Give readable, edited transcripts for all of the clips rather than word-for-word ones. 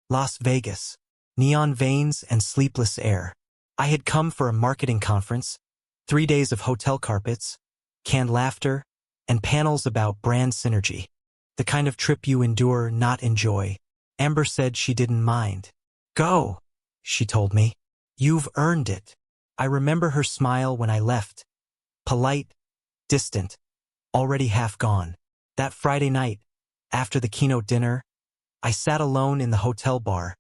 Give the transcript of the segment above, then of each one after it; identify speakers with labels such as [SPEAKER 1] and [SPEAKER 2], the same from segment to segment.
[SPEAKER 1] Las Vegas. Neon veins and sleepless air. I had come for a marketing conference, 3 days of hotel carpets, canned laughter, and panels about brand synergy. The kind of trip you endure, not enjoy. Amber said she didn't mind. Go, she told me. You've earned it. I remember her smile when I left. Polite, distant, already half gone. That Friday night, after the keynote dinner, I sat alone in the hotel bar,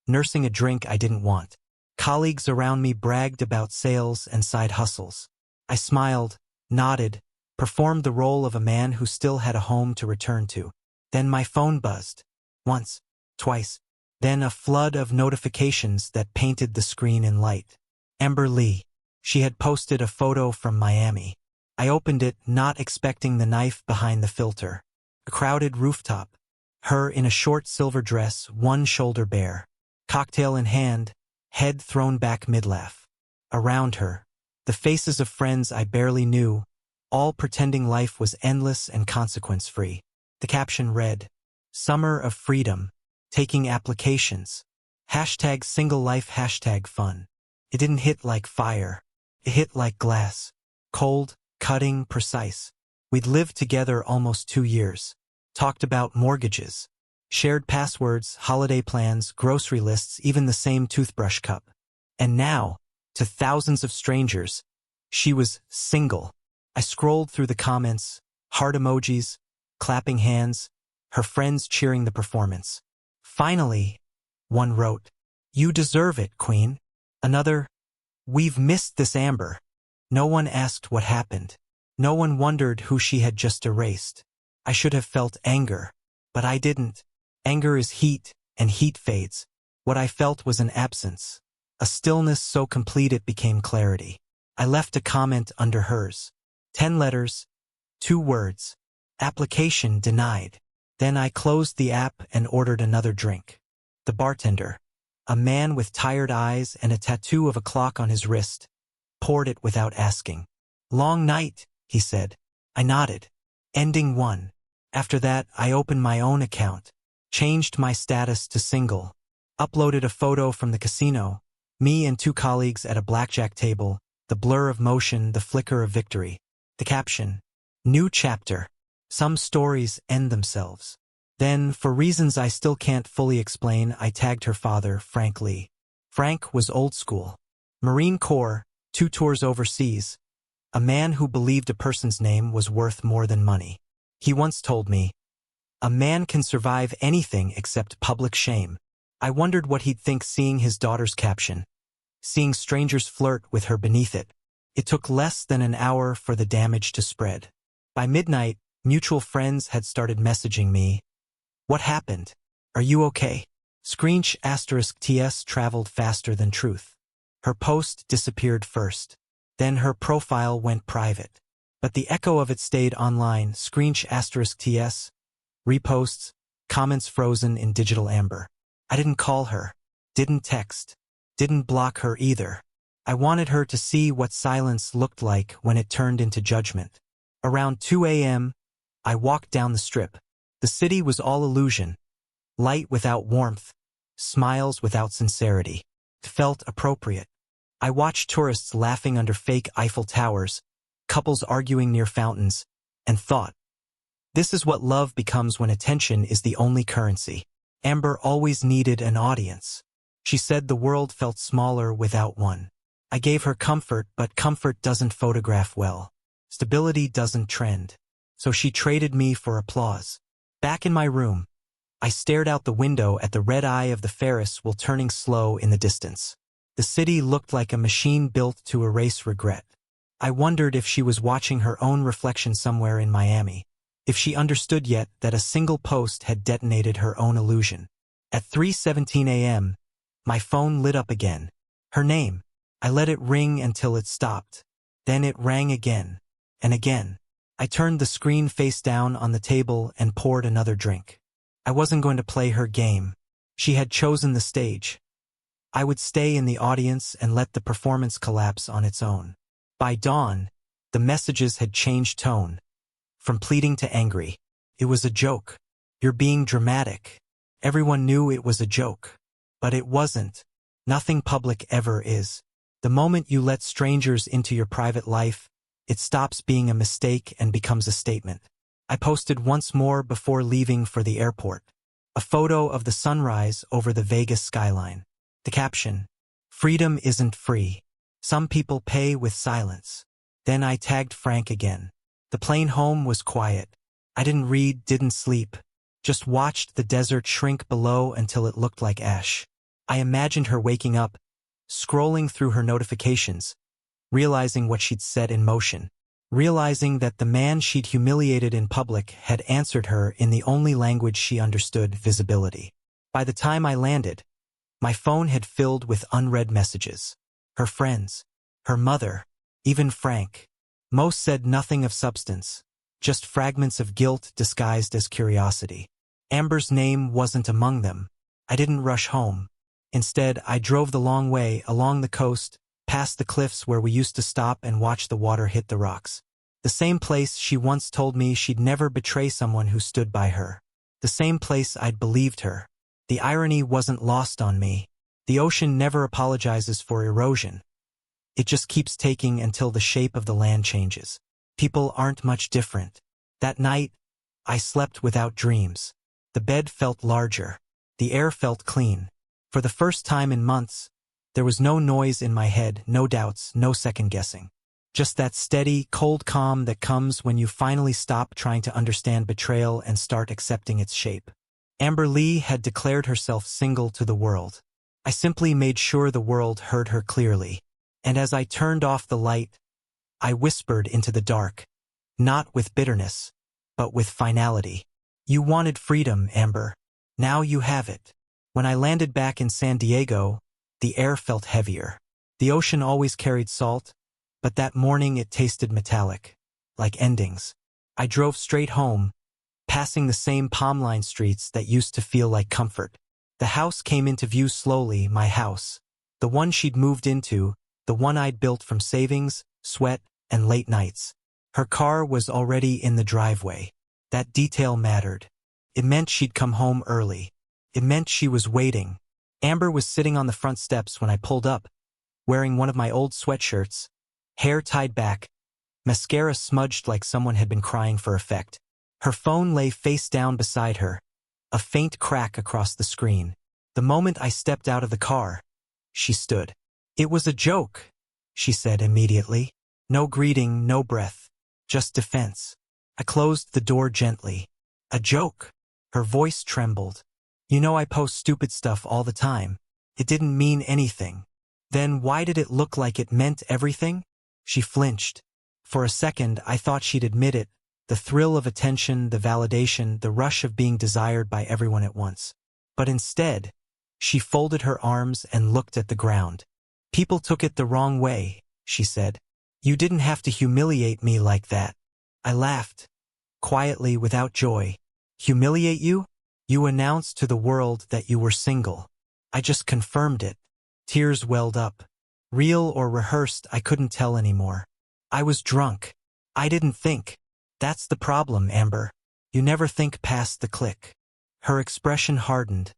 [SPEAKER 1] nursing a drink I didn't want. Colleagues around me bragged about sales and side hustles. I smiled, nodded, performed the role of a man who still had a home to return to. Then my phone buzzed. Once, twice, then a flood of notifications that painted the screen in light. Amber Lee. She had posted a photo from Miami. I opened it, not expecting the knife behind the filter. A crowded rooftop. Her in a short silver dress, one shoulder bare. Cocktail in hand, head thrown back mid-laugh. Around her, the faces of friends I barely knew, all pretending life was endless and consequence-free. The caption read, "Summer of Freedom, taking applications. Hashtag single life, hashtag fun." It didn't hit like fire. It hit like glass. Cold, cutting, precise. We'd lived together almost 2 years. Talked about mortgages. Shared passwords, holiday plans, grocery lists, even the same toothbrush cup. And now, to thousands of strangers, she was single. I scrolled through the comments, heart emojis, clapping hands, her friends cheering the performance. Finally, one wrote, "You deserve it, Queen." Another, "We've missed this Amber." No one asked what happened. No one wondered who she had just erased. I should have felt anger, but I didn't. Anger is heat, and heat fades. What I felt was an absence, a stillness so complete it became clarity. I left a comment under hers. 10 letters, 2 words. Application denied. Then I closed the app and ordered another drink. The bartender, a man with tired eyes and a tattoo of a clock on his wrist, poured it without asking. "Long night," he said. I nodded. Ending 1. After that, I opened my own account, changed my status to single, uploaded a photo from the casino, me and 2 colleagues at a blackjack table, the blur of motion, the flicker of victory. The caption, "New chapter. Some stories end themselves." Then, for reasons I still can't fully explain, I tagged her father, Frank Lee. Frank was old school. Marine Corps, 2 tours overseas. A man who believed a person's name was worth more than money. He once told me, "A man can survive anything except public shame." I wondered what he'd think seeing his daughter's caption, seeing strangers flirt with her beneath it. It took less than an hour for the damage to spread. By midnight, mutual friends had started messaging me. "What happened? Are you okay?" *TS traveled faster than truth. Her post disappeared first. Then her profile went private. But the echo of it stayed online. *TS, reposts, comments frozen in digital amber. I didn't call her, didn't text, didn't block her either. I wanted her to see what silence looked like when it turned into judgment. Around 2 a.m., I walked down the strip. The city was all illusion. Light without warmth, smiles without sincerity. It felt appropriate. I watched tourists laughing under fake Eiffel Towers, couples arguing near fountains, and thought, this is what love becomes when attention is the only currency. Amber always needed an audience. She said the world felt smaller without one. I gave her comfort, but comfort doesn't photograph well. Stability doesn't trend. So she traded me for applause. Back in my room, I stared out the window at the red eye of the Ferris while turning slow in the distance. The city looked like a machine built to erase regret. I wondered if she was watching her own reflection somewhere in Miami, if she understood yet that a single post had detonated her own illusion. At 3:17 a.m., my phone lit up again. Her name. I let it ring until it stopped. Then it rang again, and again. I turned the screen face down on the table and poured another drink. I wasn't going to play her game. She had chosen the stage. I would stay in the audience and let the performance collapse on its own. By dawn, the messages had changed tone. From pleading to angry. It was a joke. You're being dramatic. Everyone knew it was a joke. But it wasn't. Nothing public ever is. The moment you let strangers into your private life, it stops being a mistake and becomes a statement. I posted once more before leaving for the airport. A photo of the sunrise over the Vegas skyline. The caption, "Freedom isn't free. Some people pay with silence." Then I tagged Frank again. The plane home was quiet. I didn't read, didn't sleep. Just watched the desert shrink below until it looked like ash. I imagined her waking up, scrolling through her notifications, realizing what she'd set in motion, realizing that the man she'd humiliated in public had answered her in the only language she understood, visibility. By the time I landed, my phone had filled with unread messages. Her friends, her mother, even Frank. Most said nothing of substance, just fragments of guilt disguised as curiosity. Amber's name wasn't among them. I didn't rush home. Instead, I drove the long way along the coast, past the cliffs where we used to stop and watch the water hit the rocks. The same place she once told me she'd never betray someone who stood by her. The same place I'd believed her. The irony wasn't lost on me. The ocean never apologizes for erosion. It just keeps taking until the shape of the land changes. People aren't much different. That night, I slept without dreams. The bed felt larger. The air felt clean. For the first time in months, there was no noise in my head, no doubts, no second-guessing. Just that steady, cold calm that comes when you finally stop trying to understand betrayal and start accepting its shape. Amber Lee had declared herself single to the world. I simply made sure the world heard her clearly. And as I turned off the light, I whispered into the dark, not with bitterness, but with finality. "You wanted freedom, Amber. Now you have it." When I landed back in San Diego, the air felt heavier. The ocean always carried salt, but that morning it tasted metallic, like endings. I drove straight home, passing the same palm-lined streets that used to feel like comfort. The house came into view slowly, my house. The one she'd moved into, the one I'd built from savings, sweat, and late nights. Her car was already in the driveway. That detail mattered. It meant she'd come home early. It meant she was waiting. Amber was sitting on the front steps when I pulled up, wearing one of my old sweatshirts, hair tied back, mascara smudged like someone had been crying for effect. Her phone lay face down beside her, a faint crack across the screen. The moment I stepped out of the car, she stood. "It was a joke," she said immediately. No greeting, no breath, just defense. I closed the door gently. "A joke?" Her voice trembled. "You know I post stupid stuff all the time. It didn't mean anything." "Then why did it look like it meant everything?" She flinched. For a second, I thought she'd admit it, the thrill of attention, the validation, the rush of being desired by everyone at once. But instead, she folded her arms and looked at the ground. "People took it the wrong way," she said. "You didn't have to humiliate me like that." I laughed, quietly, without joy. "Humiliate you? You announced to the world that you were single. I just confirmed it." Tears welled up. Real or rehearsed, I couldn't tell anymore. I was drunk. I didn't think. That's the problem, Amber. You never think past the click. Her expression hardened,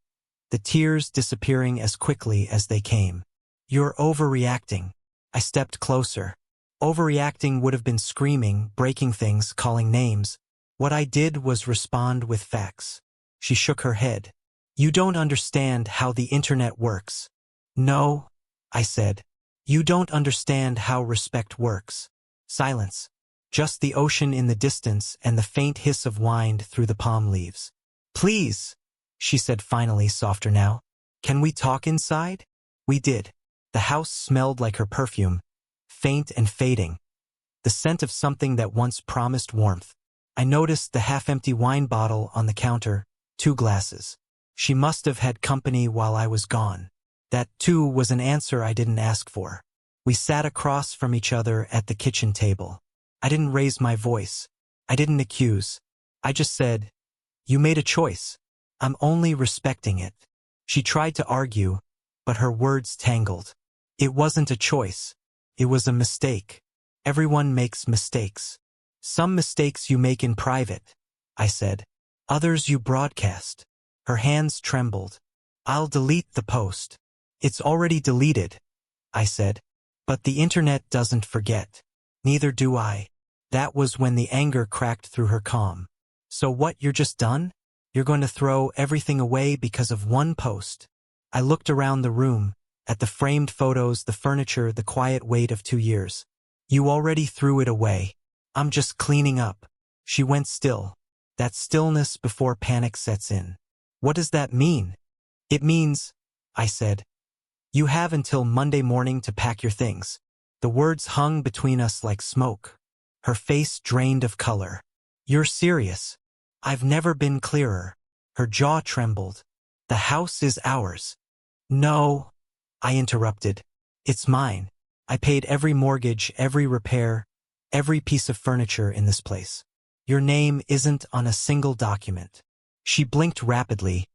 [SPEAKER 1] the tears disappearing as quickly as they came. "You're overreacting." I stepped closer. Overreacting would have been screaming, breaking things, calling names. What I did was respond with facts. She shook her head. "You don't understand how the internet works." "No," I said. "You don't understand how respect works." Silence. Just the ocean in the distance and the faint hiss of wind through the palm leaves. "Please," she said finally, softer now. "Can we talk inside?" We did. The house smelled like her perfume, faint and fading, the scent of something that once promised warmth. I noticed the half-empty wine bottle on the counter, 2 glasses. She must have had company while I was gone. That, too, was an answer I didn't ask for. We sat across from each other at the kitchen table. I didn't raise my voice. I didn't accuse. I just said, "You made a choice. I'm only respecting it." She tried to argue, but her words tangled. "It wasn't a choice. It was a mistake. Everyone makes mistakes. Some mistakes you make in private," I said. "Others you broadcast." Her hands trembled. "I'll delete the post." "It's already deleted," I said. "But the internet doesn't forget." "Neither do I." That was when the anger cracked through her calm. "So what, you're just done? You're going to throw everything away because of one post?" I looked around the room, at the framed photos, the furniture, the quiet weight of 2 years. "You already threw it away. I'm just cleaning up." She went still. That stillness before panic sets in. "What does that mean?" "It means," I said, "you have until Monday morning to pack your things." The words hung between us like smoke. Her face drained of color. "You're serious?" "I've never been clearer." Her jaw trembled. "The house is ours." "No," I interrupted. "It's mine. I paid every mortgage, every repair, every piece of furniture in this place. Your name isn't on a single document." She blinked rapidly,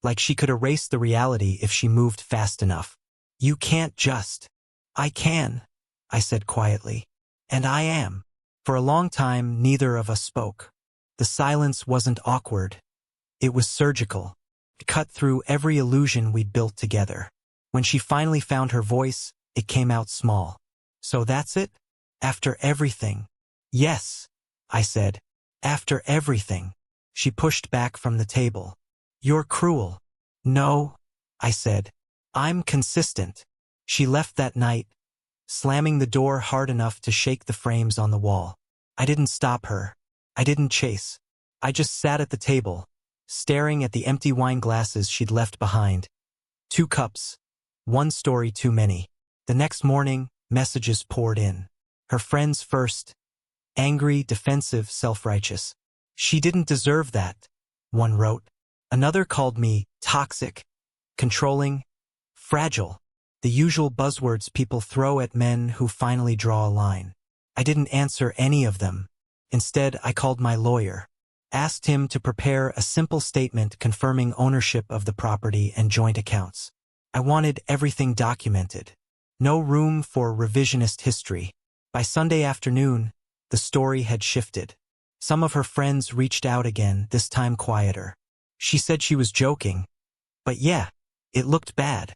[SPEAKER 1] like she could erase the reality if she moved fast enough. "You can't just." "I can," I said quietly. "And I am." For a long time, neither of us spoke. The silence wasn't awkward. It was surgical. It cut through every illusion we'd built together. When she finally found her voice, it came out small. "So that's it? After everything?" "Yes," I said. "After everything." She pushed back from the table. "You're cruel." "No," I said. "I'm consistent." She left that night, slamming the door hard enough to shake the frames on the wall. I didn't stop her. I didn't chase. I just sat at the table, staring at the empty wine glasses she'd left behind. 2 cups. One story too many. The next morning, messages poured in. Her friends first. Angry, defensive, self-righteous. "She didn't deserve that," one wrote. Another called me toxic, controlling, fragile. The usual buzzwords people throw at men who finally draw a line. I didn't answer any of them. Instead, I called my lawyer. Asked him to prepare a simple statement confirming ownership of the property and joint accounts. I wanted everything documented. No room for revisionist history. By Sunday afternoon, the story had shifted. Some of her friends reached out again, this time quieter. She said she was joking. But yeah, it looked bad.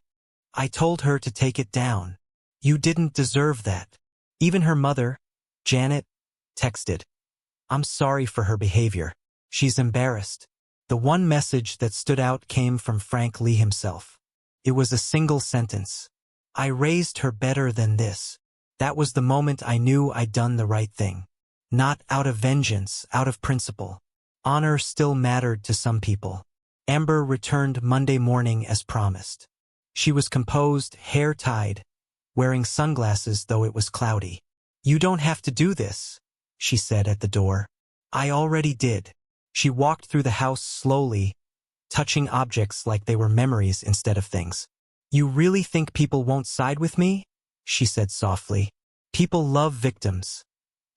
[SPEAKER 1] I told her to take it down. "You didn't deserve that." Even her mother, Janet, texted. "I'm sorry for her behavior. She's embarrassed." The one message that stood out came from Frank Lee himself. It was a single sentence. "I raised her better than this." That was the moment I knew I'd done the right thing. Not out of vengeance, out of principle. Honor still mattered to some people. Amber returned Monday morning as promised. She was composed, hair tied, wearing sunglasses though it was cloudy. "You don't have to do this," she said at the door. "I already did." She walked through the house slowly, touching objects like they were memories instead of things. "You really think people won't side with me?" she said softly. "People love victims,"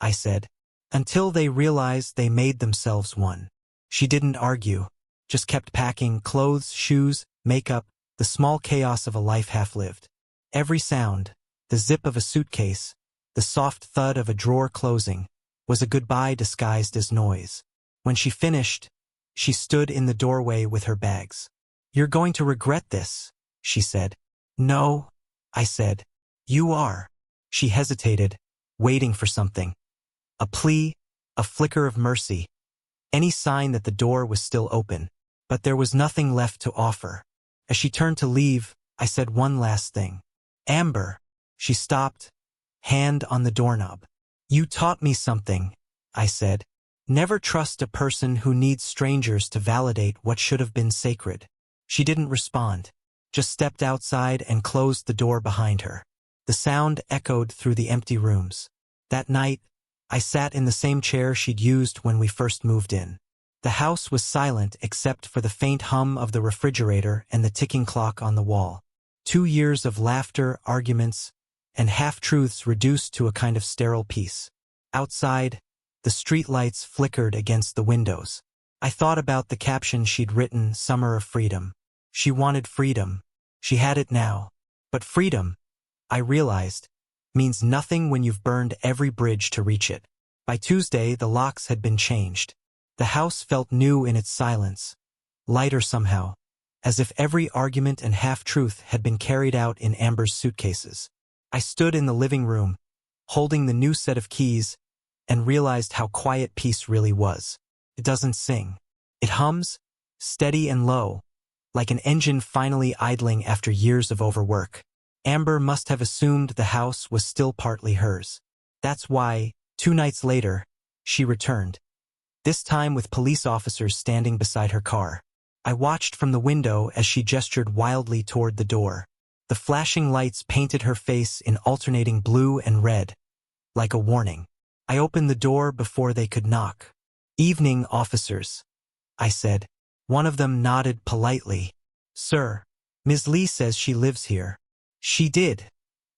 [SPEAKER 1] I said, "until they realize they made themselves one." She didn't argue, just kept packing clothes, shoes, makeup, the small chaos of a life half-lived. Every sound, the zip of a suitcase, the soft thud of a drawer closing, was a goodbye disguised as noise. When she finished, she stood in the doorway with her bags. "You're going to regret this," she said. "No," I said. "You are." She hesitated, waiting for something. A plea, a flicker of mercy, any sign that the door was still open. But there was nothing left to offer. As she turned to leave, I said one last thing. "Amber." She stopped, hand on the doorknob. "You taught me something," I said. "Never trust a person who needs strangers to validate what should have been sacred." She didn't respond, just stepped outside and closed the door behind her. The sound echoed through the empty rooms. That night, I sat in the same chair she'd used when we first moved in. The house was silent except for the faint hum of the refrigerator and the ticking clock on the wall. 2 years of laughter, arguments, and half-truths reduced to a kind of sterile peace. Outside, the streetlights flickered against the windows. I thought about the caption she'd written, "Summer of Freedom." She wanted freedom. She had it now. But freedom, I realized, means nothing when you've burned every bridge to reach it. By Tuesday, the locks had been changed. The house felt new in its silence, lighter somehow, as if every argument and half-truth had been carried out in Amber's suitcases. I stood in the living room, holding the new set of keys, and realized how quiet peace really was. It doesn't sing. It hums, steady and low, like an engine finally idling after years of overwork. Amber must have assumed the house was still partly hers. That's why, 2 nights later, she returned, this time with police officers standing beside her car. I watched from the window as she gestured wildly toward the door. The flashing lights painted her face in alternating blue and red, like a warning. I opened the door before they could knock. "Evening, officers," I said. One of them nodded politely. "Sir, Ms. Lee says she lives here." "She did,"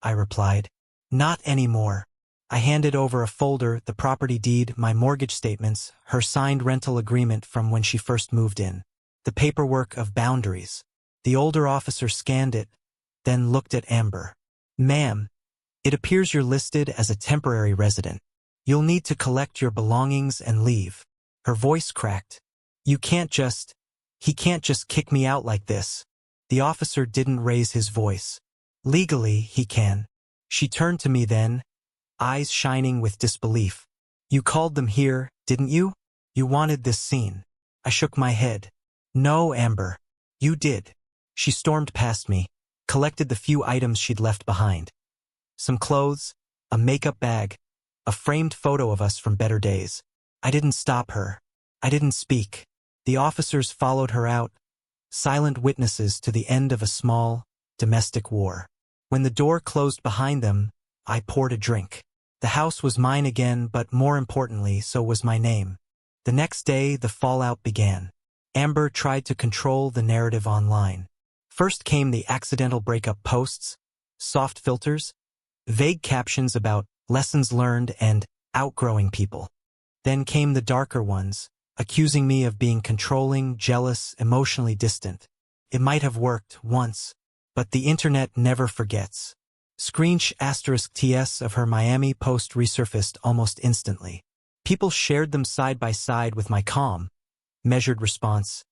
[SPEAKER 1] I replied. "Not anymore." I handed over a folder, the property deed, my mortgage statements, her signed rental agreement from when she first moved in. The paperwork of boundaries. The older officer scanned it, then looked at Amber. "Ma'am, it appears you're listed as a temporary resident. You'll need to collect your belongings and leave." Her voice cracked. He can't just kick me out like this." The officer didn't raise his voice. "Legally, he can." She turned to me then, eyes shining with disbelief. "You called them here, didn't you? You wanted this scene." I shook my head. "No, Amber. You did." She stormed past me, collected the few items she'd left behind. Some clothes, a makeup bag, a framed photo of us from better days. I didn't stop her. I didn't speak. The officers followed her out, silent witnesses to the end of a small, domestic war. When the door closed behind them, I poured a drink. The house was mine again, but more importantly, so was my name. The next day, the fallout began. Amber tried to control the narrative online. First came the accidental breakup posts, soft filters, vague captions about lessons learned and outgrowing people. Then came the darker ones, accusing me of being controlling, jealous, emotionally distant. It might have worked once, but the internet never forgets. *TS of her Miami post resurfaced almost instantly. People shared them side by side with my calm, measured response.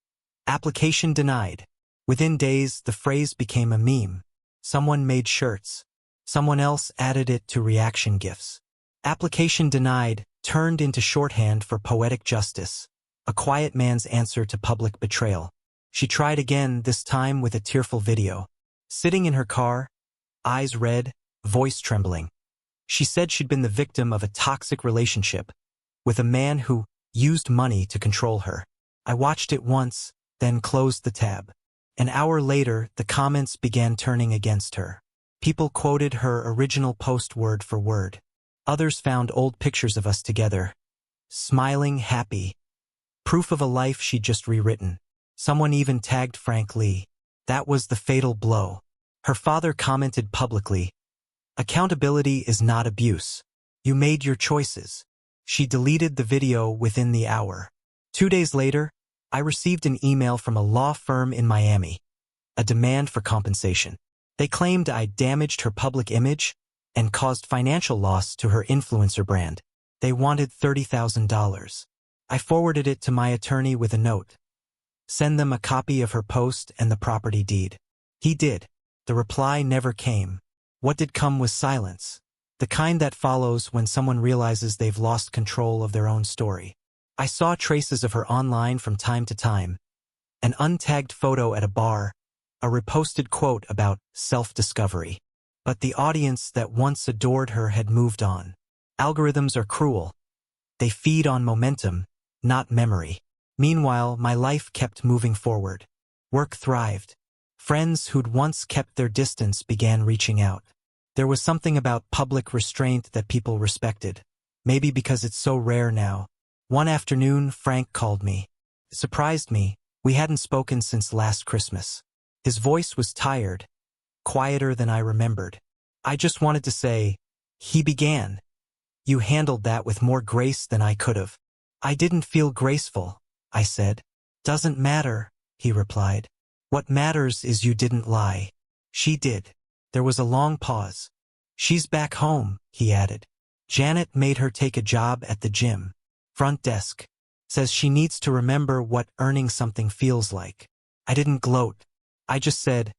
[SPEAKER 1] "Application denied." Within days, the phrase became a meme. Someone made shirts. Someone else added it to reaction GIFs. "Application denied" turned into shorthand for poetic justice, a quiet man's answer to public betrayal. She tried again, this time with a tearful video. Sitting in her car, eyes red, voice trembling. She said she'd been the victim of a toxic relationship with a man who used money to control her. I watched it once, then closed the tab. An hour later, the comments began turning against her. People quoted her original post word for word. Others found old pictures of us together, smiling, happy, proof of a life she'd just rewritten. Someone even tagged Frank Lee. That was the fatal blow. Her father commented publicly, "Accountability is not abuse. You made your choices." She deleted the video within the hour. 2 days later, I received an email from a law firm in Miami, a demand for compensation. They claimed I damaged her public image and caused financial loss to her influencer brand. They wanted $30,000. I forwarded it to my attorney with a note. "Send them a copy of her post and the property deed." He did. The reply never came. What did come was silence, the kind that follows when someone realizes they've lost control of their own story. I saw traces of her online from time to time, an untagged photo at a bar, a reposted quote about self-discovery. But the audience that once adored her had moved on. Algorithms are cruel. They feed on momentum, not memory. Meanwhile, my life kept moving forward. Work thrived. Friends who'd once kept their distance began reaching out. There was something about public restraint that people respected, maybe because it's so rare now. One afternoon, Frank called me. It surprised me. We hadn't spoken since last Christmas. His voice was tired, quieter than I remembered. "I just wanted to say," he began, "you handled that with more grace than I could have." "I didn't feel graceful," I said. "Doesn't matter," he replied. "What matters is you didn't lie." She did. There was a long pause. "She's back home," he added. Janet made her take a job at the gym. Front desk. Says she needs to remember what earning something feels like. I didn't gloat. I just said,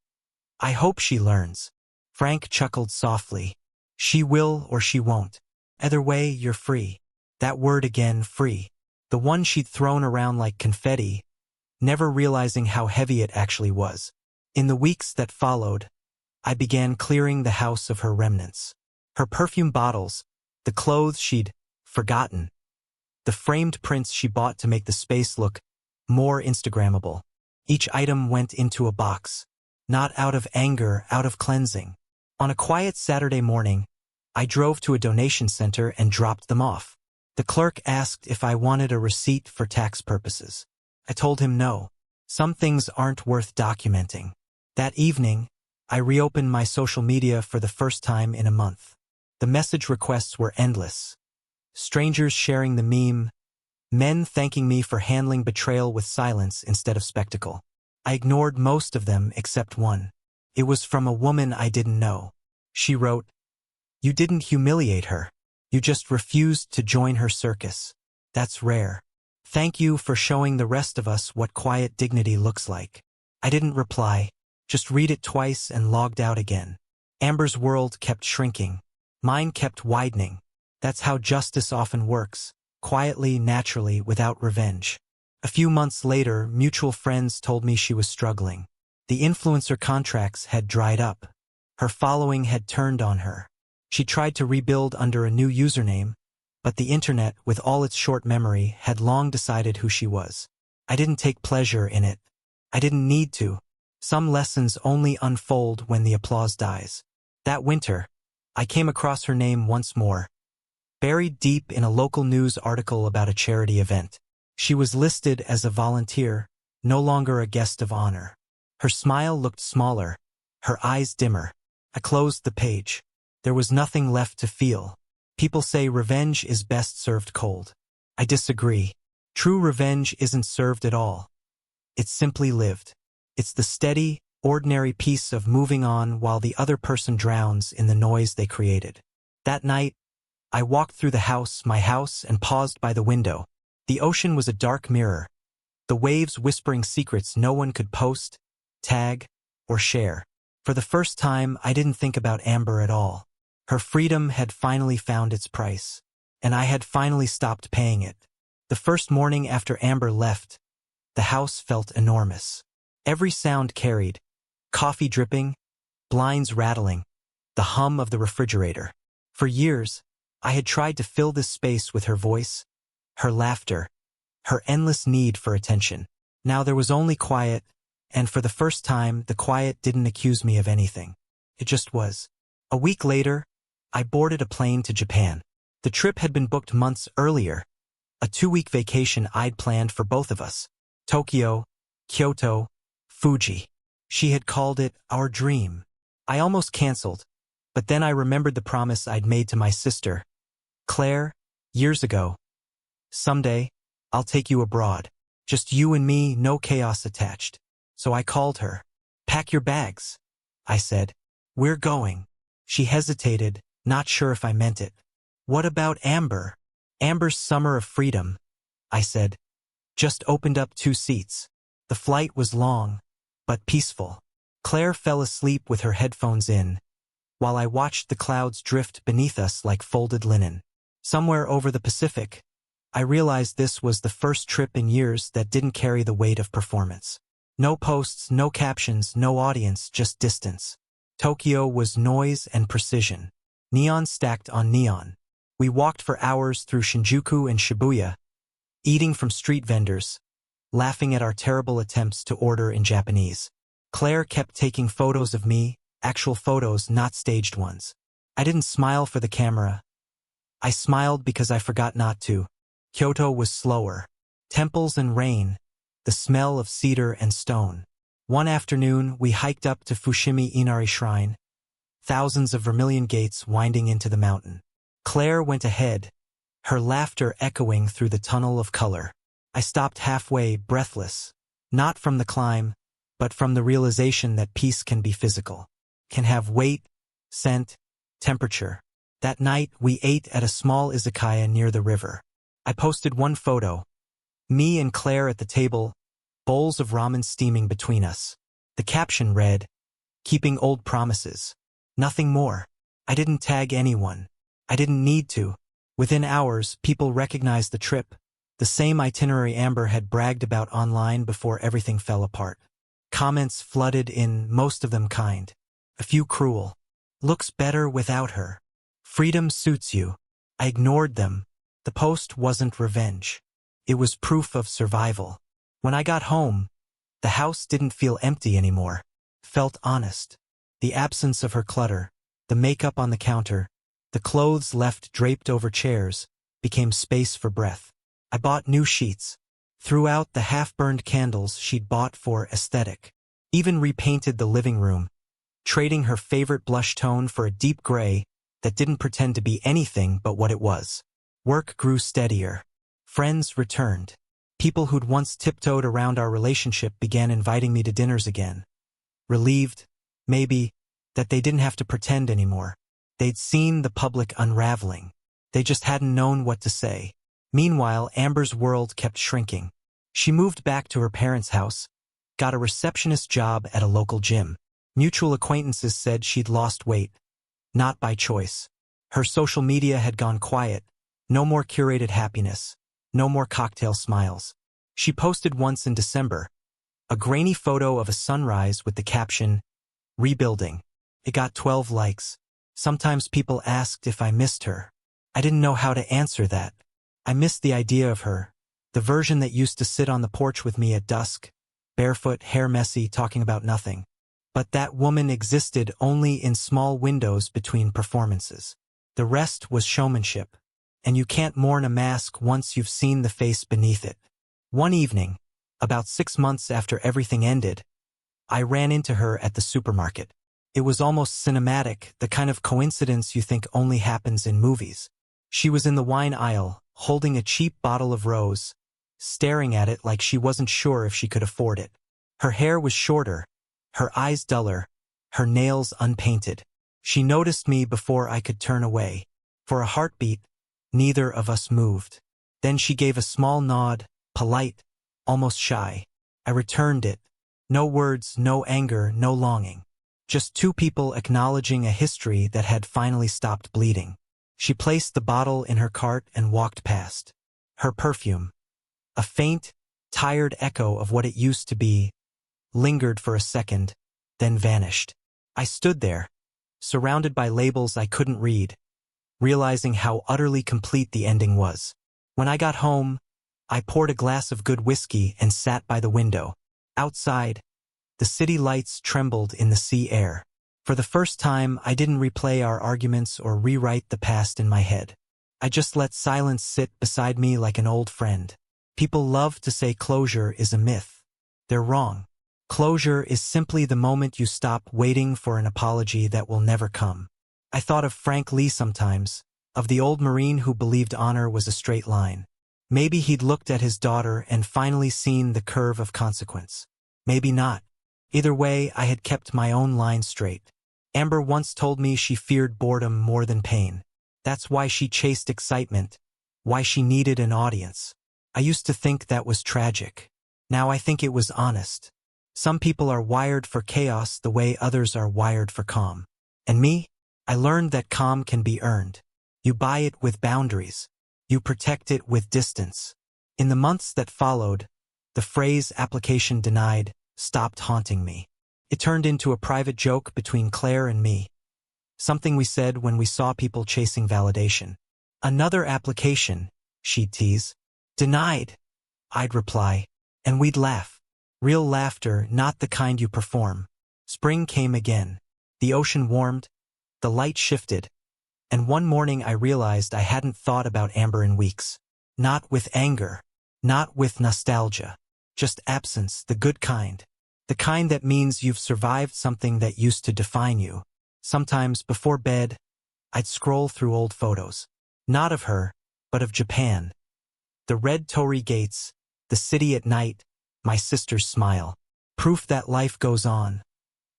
[SPEAKER 1] I hope she learns. Frank chuckled softly. She will or she won't. Either way, you're free. That word again, free. The one she'd thrown around like confetti, never realizing how heavy it actually was. In the weeks that followed, I began clearing the house of her remnants. Her perfume bottles, the clothes she'd forgotten, the framed prints she bought to make the space look more Instagrammable. Each item went into a box, not out of anger, out of cleansing. On a quiet Saturday morning, I drove to a donation center and dropped them off. The clerk asked if I wanted a receipt for tax purposes. I told him no. Some things aren't worth documenting. That evening, I reopened my social media for the first time in a month. The message requests were endless. Strangers sharing the meme, men thanking me for handling betrayal with silence instead of spectacle. I ignored most of them except one. It was from a woman I didn't know. She wrote, "You didn't humiliate her. You just refused to join her circus. That's rare. Thank you for showing the rest of us what quiet dignity looks like." I didn't reply, just read it twice and logged out again. Amber's world kept shrinking. Mine kept widening. That's how justice often works, quietly, naturally, without revenge. A few months later, mutual friends told me she was struggling. The influencer contracts had dried up. Her following had turned on her. She tried to rebuild under a new username, but the internet, with all its short memory, had long decided who she was. I didn't take pleasure in it. I didn't need to. Some lessons only unfold when the applause dies. That winter, I came across her name once more, buried deep in a local news article about a charity event. She was listed as a volunteer, no longer a guest of honor. Her smile looked smaller, her eyes dimmer. I closed the page. There was nothing left to feel. People say revenge is best served cold. I disagree. True revenge isn't served at all. It's simply lived. It's the steady, ordinary peace of moving on while the other person drowns in the noise they created. That night, I walked through my house, and paused by the window. The ocean was a dark mirror, the waves whispering secrets no one could post, tag, or share. For the first time, I didn't think about Amber at all. Her freedom had finally found its price, and I had finally stopped paying it. The first morning after Amber left, the house felt enormous. Every sound carried: coffee dripping, blinds rattling, the hum of the refrigerator. For years, I had tried to fill this space with her voice, her laughter, her endless need for attention. Now there was only quiet, and for the first time, the quiet didn't accuse me of anything. It just was. A week later, I boarded a plane to Japan. The trip had been booked months earlier, a 2-week vacation I'd planned for both of us. Tokyo, Kyoto, Fuji. She had called it our dream. I almost canceled, but then I remembered the promise I'd made to my sister, Claire, years ago. Someday, I'll take you abroad. Just you and me, no chaos attached. So I called her. "Pack your bags," I said. "We're going." She hesitated, not sure if I meant it. "What about Amber?" "Amber's summer of freedom," I said. "Just opened up 2 seats." The flight was long, but peaceful. Claire fell asleep with her headphones in, while I watched the clouds drift beneath us like folded linen. Somewhere over the Pacific, I realized this was the first trip in years that didn't carry the weight of performance. No posts, no captions, no audience, just distance. Tokyo was noise and precision. Neon stacked on neon. We walked for hours through Shinjuku and Shibuya, eating from street vendors, laughing at our terrible attempts to order in Japanese. Claire kept taking photos of me, actual photos, not staged ones. I didn't smile for the camera. I smiled because I forgot not to. Kyoto was slower. Temples and rain, the smell of cedar and stone. One afternoon, we hiked up to Fushimi Inari Shrine, thousands of vermilion gates winding into the mountain. Claire went ahead, her laughter echoing through the tunnel of color. I stopped halfway, breathless, not from the climb, but from the realization that peace can be physical, can have weight, scent, temperature. That night, we ate at a small izakaya near the river. I posted one photo, Me and Claire at the table, bowls of ramen steaming between us. The caption read, "Keeping old promises. Nothing more." I didn't tag anyone. I didn't need to. Within hours, people recognized the trip, the same itinerary Amber had bragged about online before everything fell apart. Comments flooded in, most of them kind. A few cruel. "Looks better without her. Freedom suits you." I ignored them. The post wasn't revenge. It was proof of survival. When I got home, the house didn't feel empty anymore. Felt honest. The absence of her clutter, the makeup on the counter, the clothes left draped over chairs, became space for breath. I bought new sheets. Threw out the half-burned candles she'd bought for aesthetic. Even repainted the living room, trading her favorite blush tone for a deep gray that didn't pretend to be anything but what it was. Work grew steadier. Friends returned. People who'd once tiptoed around our relationship began inviting me to dinners again. Relieved, maybe, that they didn't have to pretend anymore. They'd seen the public unraveling. They just hadn't known what to say. Meanwhile, Amber's world kept shrinking. She moved back to her parents' house, got a receptionist job at a local gym. Mutual acquaintances said she'd lost weight. Not by choice. Her social media had gone quiet. No more curated happiness. No more cocktail smiles. She posted once in December, a grainy photo of a sunrise with the caption, "Rebuilding." It got 12 likes. Sometimes people asked if I missed her. I didn't know how to answer that. I missed the idea of her, the version that used to sit on the porch with me at dusk, barefoot, hair messy, talking about nothing. But that woman existed only in small windows between performances. The rest was showmanship, and you can't mourn a mask once you've seen the face beneath it. One evening, about 6 months after everything ended, I ran into her at the supermarket. It was almost cinematic, the kind of coincidence you think only happens in movies. She was in the wine aisle, holding a cheap bottle of rose, staring at it like she wasn't sure if she could afford it. Her hair was shorter, her eyes duller, her nails unpainted. She noticed me before I could turn away. For a heartbeat, neither of us moved. Then she gave a small nod, polite, almost shy. I returned it. No words, no anger, no longing. Just two people acknowledging a history that had finally stopped bleeding. She placed the bottle in her cart and walked past. Her perfume, a faint, tired echo of what it used to be, lingered for a second, then vanished. I stood there, surrounded by labels I couldn't read, realizing how utterly complete the ending was. When I got home, I poured a glass of good whiskey and sat by the window. Outside, the city lights trembled in the sea air. For the first time, I didn't replay our arguments or rewrite the past in my head. I just let silence sit beside me like an old friend. People love to say closure is a myth. They're wrong. Closure is simply the moment you stop waiting for an apology that will never come. I thought of Frank Lee sometimes, of the old Marine who believed honor was a straight line. Maybe he'd looked at his daughter and finally seen the curve of consequence. Maybe not. Either way, I had kept my own line straight. Amber once told me she feared boredom more than pain. That's why she chased excitement, why she needed an audience. I used to think that was tragic. Now I think it was honest. Some people are wired for chaos the way others are wired for calm. And me? I learned that calm can be earned. You buy it with boundaries. You protect it with distance. In the months that followed, the phrase "application denied" stopped haunting me. It turned into a private joke between Claire and me. Something we said when we saw people chasing validation. "Another application," she'd tease. "Denied," I'd reply. And we'd laugh. Real laughter, not the kind you perform. Spring came again. The ocean warmed. The light shifted. And one morning I realized I hadn't thought about Amber in weeks. Not with anger. Not with nostalgia. Just absence, the good kind. The kind that means you've survived something that used to define you. Sometimes, before bed, I'd scroll through old photos. Not of her, but of Japan. The red torii gates, the city at night, my sister's smile. Proof that life goes on.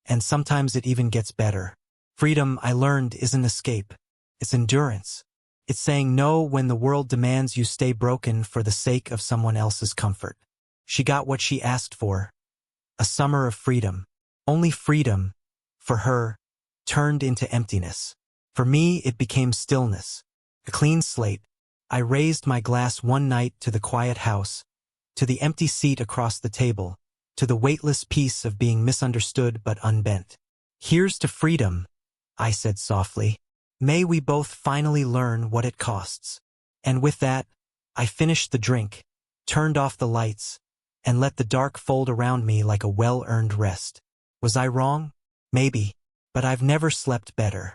[SPEAKER 1] And sometimes it even gets better. Freedom, I learned, isn't escape. It's endurance. It's saying no when the world demands you stay broken for the sake of someone else's comfort. She got what she asked for. A summer of freedom. Only freedom, for her, turned into emptiness. For me, it became stillness. A clean slate. I raised my glass one night to the quiet house, to the empty seat across the table, to the weightless peace of being misunderstood but unbent. Here's to freedom, I said softly. May we both finally learn what it costs. And with that, I finished the drink, turned off the lights, and let the dark fold around me like a well-earned rest. Was I wrong? Maybe, but I've never slept better.